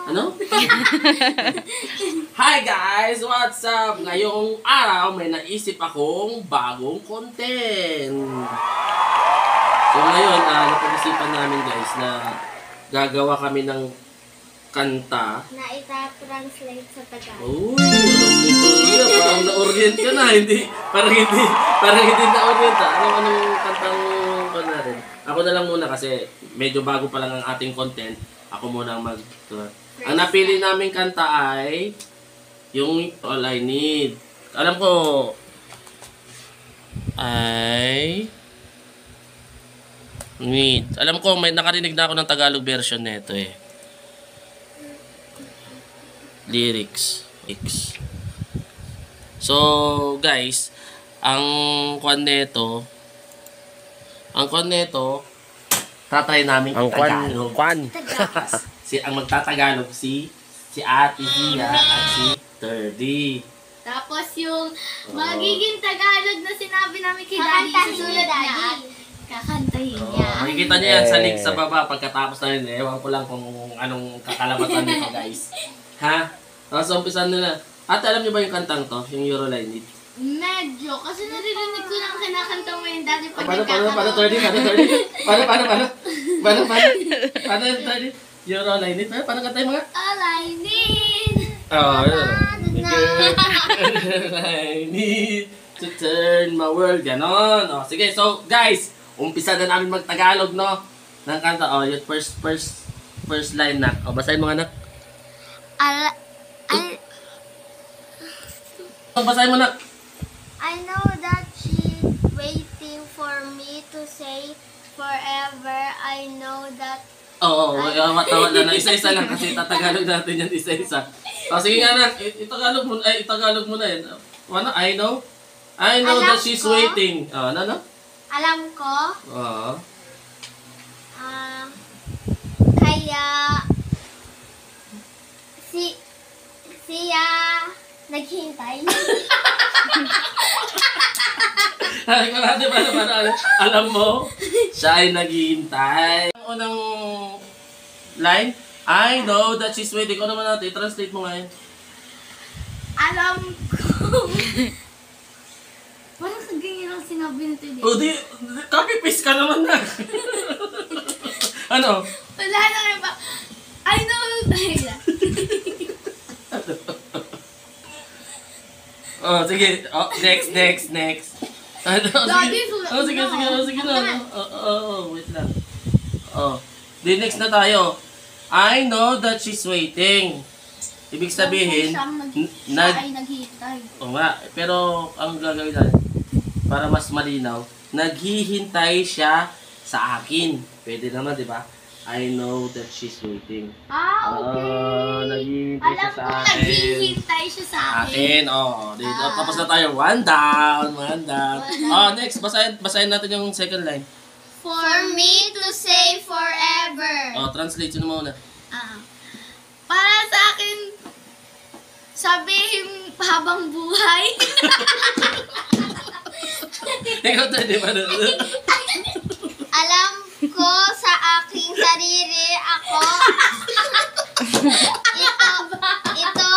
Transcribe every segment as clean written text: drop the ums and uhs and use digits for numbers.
Ano? Hi guys! What's up? Ngayong araw may naisip akong bagong content. So ngayon, napag-isipan namin guys na gagawa kami ng kanta. Na ita-translate sa Tagalog. Oh, parang na-orient ka na. Parang hindi na-orient ka. Anong kantang ko na rin? Ako na lang muna kasi medyo bago pa lang ang ating content. Ako muna ang ang napili namin kanta ay yung All I Need. Alam ko ay need. Alam ko may nakarinig na ako ng Tagalog version nito eh. Lyrics. So, guys, ang kwan neto, tatry namin ang Tagalog. Ang magtatagalog si Ate Zia at si Terdy. Tapos yung magiging Tagalog na sinabi namin kay Daddy, susunod niya. Kakantahin niya. Makikita niyo yan sa link sa baba pagkatapos na yun. Ewan ko lang kung anong kakalabasan nito guys. Ha? Tapos umpisan nila. Ate, alam niyo ba yung kantang to? Yung Euroline Need? Medyo. Kasi naririnig ko lang kinakanta mo yung Daddy pag Paano, Terdy? Paano, Terdy? Euroline Need? Paano kantay mga? All I need. I need to turn my world. Ganon. Sige, so guys, umpisa na namin mag-Tagalog, no? Ng kanta. Yung first line na. Basahin mo nga na. Basahin mo na. I know that she's waiting for me to say forever. I know that. Matawa na. Isa-isa lang kasi tatagalog natin yan isa-isa. Sige nga na. Itagalog mo na yan. I know that she's waiting. Ano? Alam ko. Kaya siya naghihintay. Alam mo, siya ay naghihintay. Ang unang line, I know that she's waiting. Ano naman natin? Translate mo ngayon. Alam ko. Parang ganyan lang sinabi nito din. Copy-paste ka naman na. Ano? Wala na ba? I know. Sige. Next. Sige na. Wait lang. Di next na tayo. I know that she's waiting. Ibig sabihin, siya ay naghihintay. Pero ang gagawin natin, para mas malinaw, naghihintay siya sa akin. Pwede naman, di ba? I know that she's waiting. Okay. Naghihintay siya sa akin. Naghihintay siya sa akin. Dito. Tapos na tayo. One down. Next, basahin natin yung second line. For me to say forever. Translate yun muna. Para sa akin, sabihin habang buhay. Ikaw tayo, di ba? Alam ko sa aking sarili ako. Ito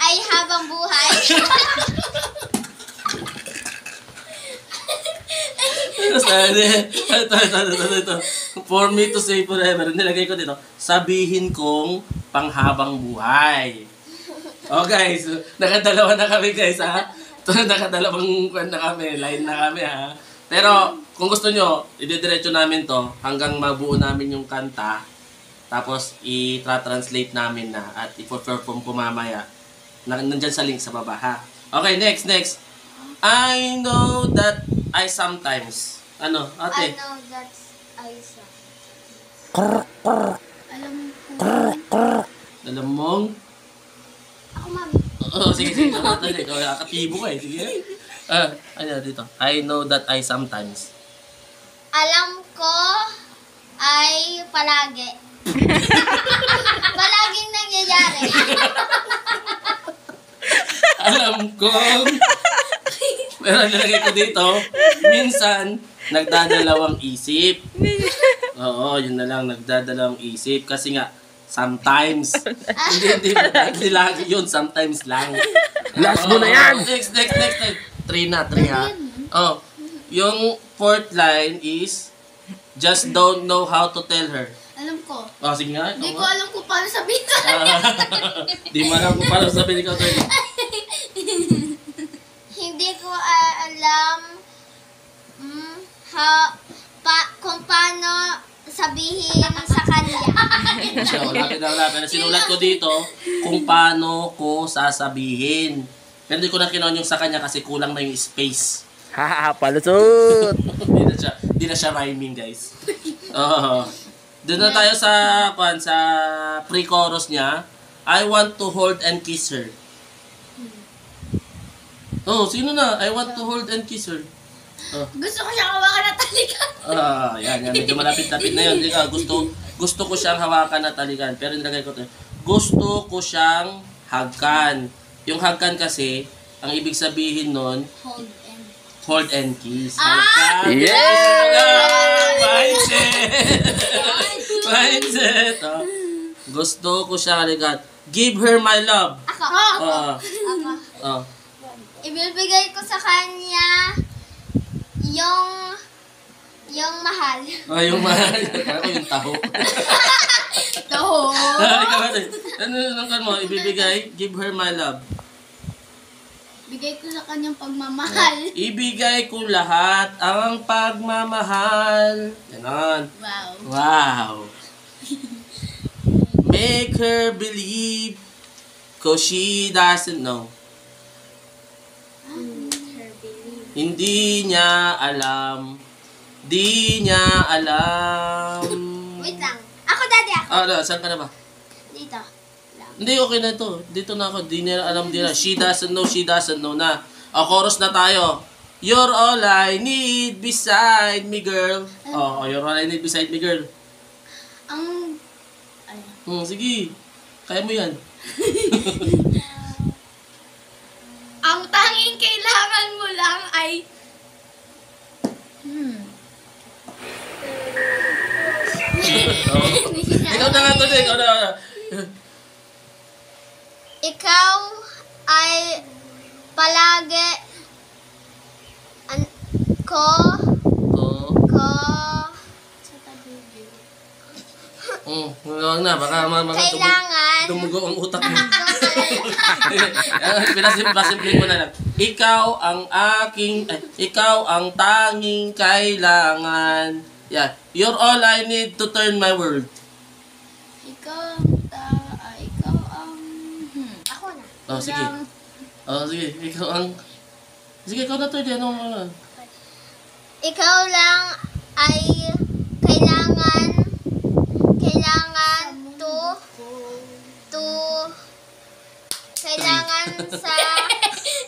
ay habang buhay. Ito. For me to say forever. Nilagay ko dito. Sabihin kong panghabang buhay. Guys, nakadalawa na kami guys ha. Nakadalawang line na kami ha. Pero kung gusto nyo, ididiretso namin to hanggang mabuo namin yung kanta. Tapos i-translate namin na at i-perform ko mamaya. Nandyan sa link sa baba ha. Okay, next. I know that I sometimes. Ano, ate? I know that I sometimes. Alam mong? Ako, mami. Sige. Akatibo ka eh. Sige. Dito. I know that I sometimes. Alam ko ay palagi. Palaging nangyayari. Alam ko. Pero nilagay ko dito, minsan, nagdadalawang isip. Oo, yun na lang, nagdadalawang isip. Kasi nga, sometimes. Hindi lagi yun, sometimes lang. Last mo na yan! Next. 3 na, 3 ha. Oh, yung fourth line is, just don't know how to tell her. Alam ko. Oh, sige nga. Hindi ko alam kung paano sabihin sa Di mo alam kung paano sabihin ikaw, Tony. Hindi ko alam kung paano sabihin sa kanya. So, wala. Pero sinulat ko dito kung paano ko sasabihin. Pero hindi ko na kinuha yung sa kanya kasi kulang na yung space. Ha, palusot! Hindi na siya rhyming, guys. Oo. Doon na tayo sa pre-chorus niya. I want to hold and kiss her. Oh, sino na? I want to hold and kiss her. Oh. Gusto ko siyang hawakan at talikan. Yan. Medyo malapit-lapit na yun. Gusto ko siyang hawakan at talikan. Pero nilagay ko ito. Gusto ko siyang hagkan. Yung hagkan kasi, ang ibig sabihin nun, hold and kiss. Hagkan. Yeah! Mindset. Oh. Gusto ko siyang halikan. Give her my love. Ako. Oh. Ibibigay ko sa kanya yung mahal. Yung mahal. Ako yung taho. Taho. Ano mo? Ibibigay? Give her my love. Bigay ko sa kanyang pagmamahal. Ibigay ko lahat ang pagmamahal. Ganon. Wow. Make her believe cause she doesn't know. Hindi niya alam. Di niya alam. Wait lang. Ako, daddy, ako. Saan ka na ba? Dito. Hindi, okay na ito. Dito na ako. Di niya alam, di na. She doesn't know na. Chorus na tayo. You're all I need beside me, girl. You're all I need beside me, girl. Sige. Kaya mo yan. Ang tanging kailangan mo lang ay... Ikaw na nga to, ikaw na. Ikaw ay palagi Huwag na, baka kailangan dumugo ang utak mo. Pinasimple ko na lang. Ikaw ang tanging kailangan. Yeah. You're all I need to turn my world. Ikaw ang... Ako na. Sige. Sige. Sige, ikaw na to. Ikaw lang ay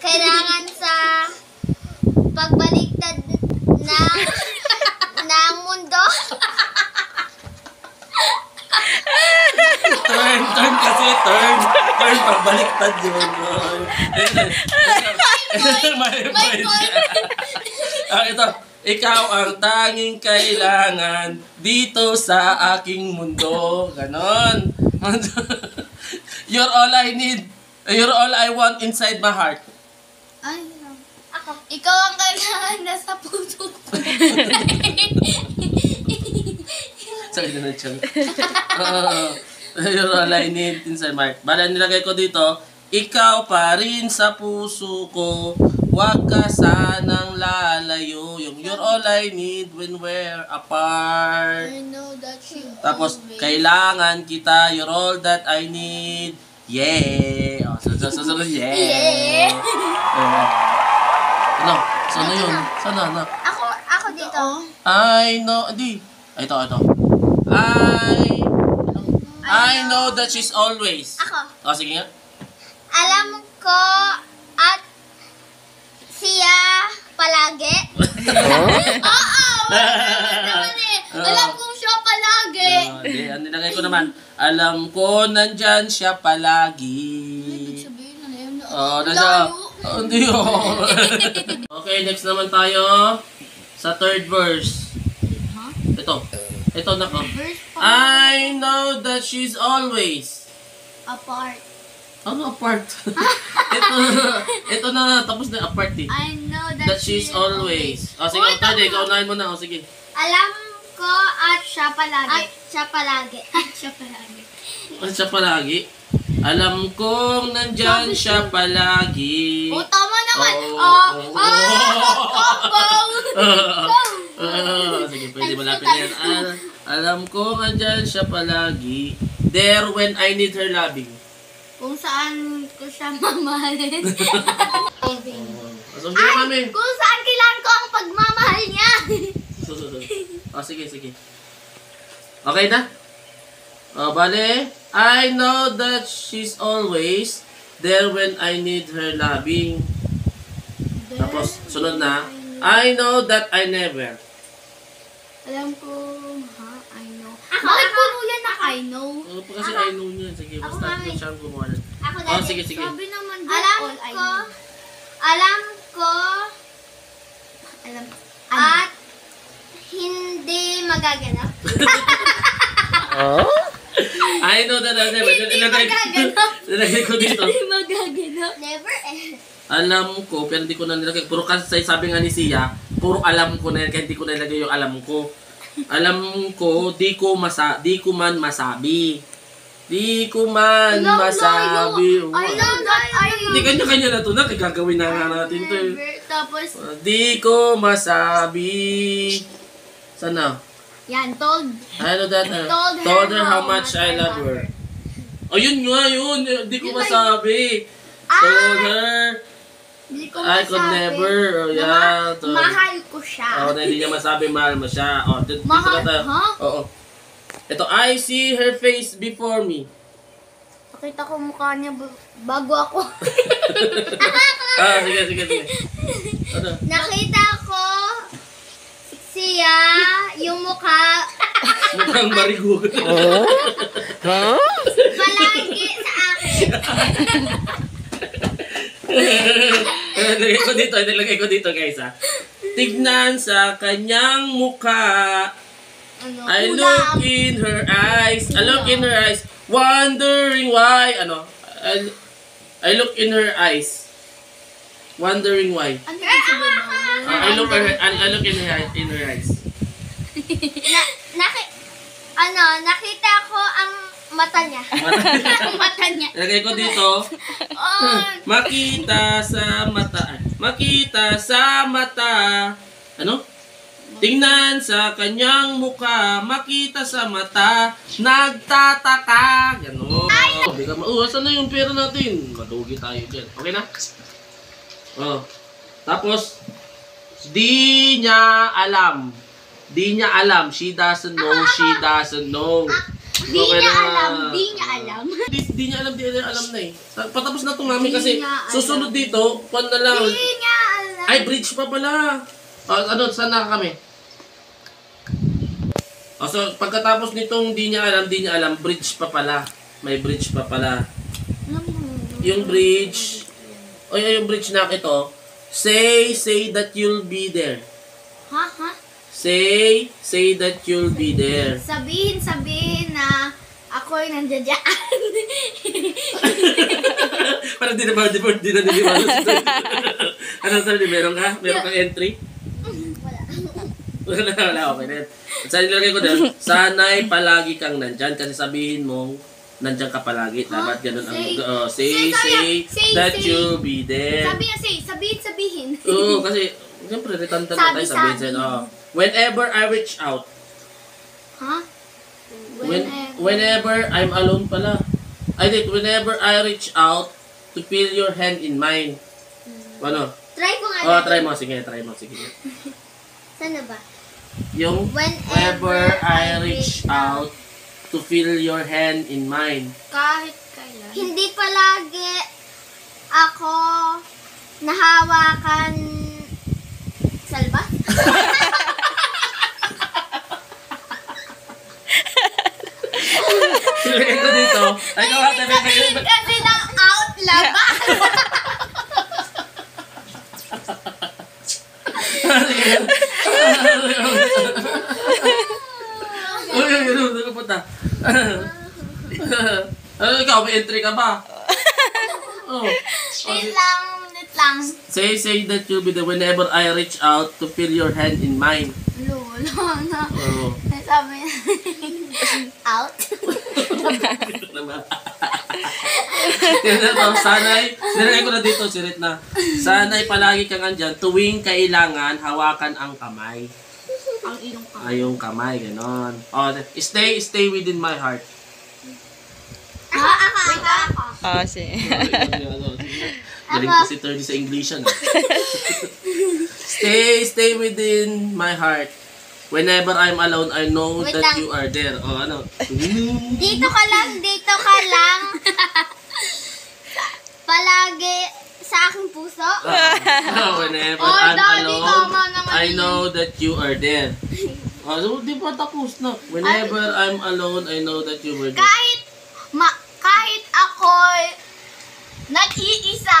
kailangan sa pagbaliktad ng mundo. Turn kasi, turn, pagbaliktad yun. My point. Ito, ikaw ang tanging kailangan dito sa aking mundo. Ganon. You're all I need. You're all I want inside my heart. Ay, ako. Ikaw ang kailangan nasa puso ko. Sakit na siya. You're all I need inside my heart. Bala, nilagay ko dito, ikaw pa rin sa puso ko, huwag ka sanang lalayo. Yung you're all I need when we're apart. I know that you Tapos, always... kailangan kita, you're all that I need. Yeah! Sunod, yeah! Yeah! Ano? Sana yun? Sana, na? Ako dito. I know, hindi. Ito. I know that she's always. Ako. Sige nga. Alam ko at siya palagi. Alam ko siya palagi. Ang nilagay ko naman, alam ko nandyan siya palagi. Hindi Okay, next naman tayo sa third verse. Ito na ko. Verse pa. I know that she's always. Apart. Ano apart? ito na, tapos na apart eh. I know that, That she's always. O sige, Uy, Tade, tama. ikaw unahin mo na. O sige. Alam ko at siya palagi. At siya palagi. At siya palagi. Ano siya palagi? Alam kong nandyan siya palagi. Oh, tama naman. Sige, pwede malapit na yan. Alam kong nandyan siya palagi. There when I need her loving. Kung saan ko siya mamahalin. So, sige, mami. Kung saan kailangan ko ang pagmamahal niya. Sige, sige. Okay na? Bale, I know that she's always there when I need her loving. Tapos, sunod na. I know that I never. Alam ko, I know. Bakit puno yan na I know? Kasi I know niya. Sige, Ako, basta mami. yung siyang gumawa. Ako Sige, sige. Sabi naman din all I know. Alam at hindi magaganap. I know that I never. Nilagay ko dito. Hindi magaganap. Never Alam ko, pero hindi ko na nilagay. Puro kasi sabi nga ni Sia, puro alam ko na yan, kaya hindi ko nilagay yung alam ko. Alam ko, di ko man masabi. Di ko man masabi. I know that I know. Hindi kanya-kanya na ito na, gagawin na nga natin ito. Tapos, Di ko masabi. Sana? yan, told. I know that. Told her how much I love her. Oh, yun nga yun. Di ko masabi. Told her. Hindi ko I could never. Oh, yeah. Mahal ko siya. Oo, na hindi niya masabi mahal mo siya. Oh, dito Mahal, na tayo. ha? Oo. Ito, I see her face before me. Pakita ko mukha niya bago ako. Sige. Ano? Nakita ko siya, yung mukha Mukhang marigug. palagi sa akin. Nilagay ko dito guys ha. Tignan sa kanyang mukha. Ano, I look in her eyes. I look in her eyes. Wondering why. I look in her eyes. Wondering why. Ano yung sabihin? I look in her eyes. Nakita ko ang mata niya. Ang mata niya. Ilagay ko dito. Makita sa mata. Makita sa mata. Ano? Tingnan sa kanyang mukha. Makita sa mata. Nagtataka. Ganon. Asan na yung pera natin? Madugi tayo dyan. Okay na? Tapos, di niya alam. Di niya alam. She doesn't know. She doesn't know. Di niya alam. Di niya alam. Di niya alam na eh. Patapos na ito mami Di kasi niya alam. susunod dito, pan na lang. Di niya alam. Ay, bridge pa pala. Saan na kami? So, pagkatapos nitong di niya alam, bridge pa pala. May bridge pa pala. Yung bridge, yung bridge na ito, say that you'll be there. Ha? Say that you'll be there. Sabihin na ako'y nandiyan. Parang di na niliwala. Ano sabi, meron kang entry? Wala, okay na yan. At sa nilagay ko doon, sana'y palagi kang nandyan kasi sabihin mong nandyan ka palagi. Dapat ganun ang say that you'll be there. Sabi niya, sabihin. Oo, kasi siyempre retanda na tayo sabihin. Whenever I reach out. Ha? Whenever I'm alone pala. Whenever I reach out to feel your hand in mine. Ano? Try ko nga. Try mo. Sige. Saan na ba? Yung whenever I reach out to feel your hand in mine. Kahit kailan. Hindi palagi ako nahawakan salba? Silagay ko dito. Ay, Sabihin kasi ng out laba. Doon ka punta. Ano ikaw, may entry ka ba? Oh. Wait lang. Say that you'll be there whenever I reach out to feel your hand in mine. Lolo na. Oh. Sabi out. Yan na to, sana'y, sinanay ko na dito, sirit na. Sana'y palagi kang andyan, tuwing kailangan, hawakan ang kamay. Ang iyong ka. Ay, yung kamay, ganon. Oh, stay within my heart. Ako. Sige. Galing ko si Turdy sa English yan. Stay within my heart. Whenever I'm alone, I know Wait that lang. you are there. Oh, ano? Dito ka lang. Palagi sa aking puso. Whenever Oh, I'm Daddy, alone, tama naman I yun. know that you are there. Oh, so, di pa tapos na. Whenever I'm alone, I know that you were there. Kahit ako'y nag-iisa,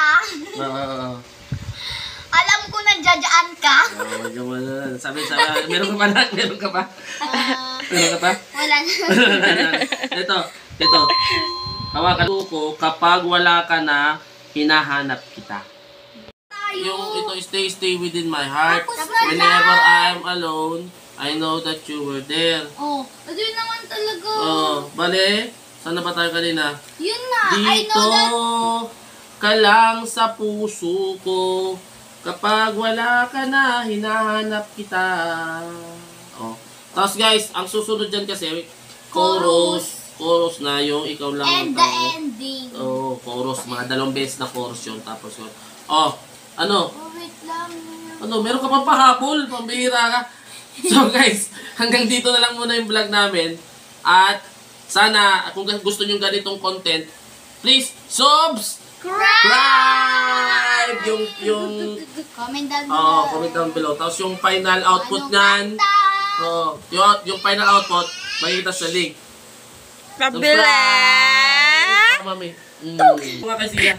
alam ko nandiyan ka. Sabi, meron ka pa na? Meron ka pa? Meron ka pa? Wala na. Ito. Hawakan ko kapag wala ka na, hinahanap kita. Yung ito, stay within my heart. Tapos na Whenever lang. I'm alone, I know that you were there. Oh, yun naman talaga. Oh, bale, saan na ba tayo kanina? Yun na. I Dito know that. ka lang sa puso ko. Kapag wala ka na, hinahanap kita. Oh. Tapos guys, ang susunod dyan kasi, chorus na yung ikaw lang And ang the tao. ending. Oh, chorus. Mga 2 beses na chorus yun. Tapos yun. Oh, ano? Oh, wait lang. Meron ka pa pahabol. Pambihira ka. So guys, hanggang dito na lang muna yung vlog namin. At sana, kung gusto nyo ganitong content, please, subscribe! Yung Comment down below. comment down below. Tapos yung final output Anong nyan, kanta? yung final output, makikita sa link. Pabilis! Mami. Mga kasiya.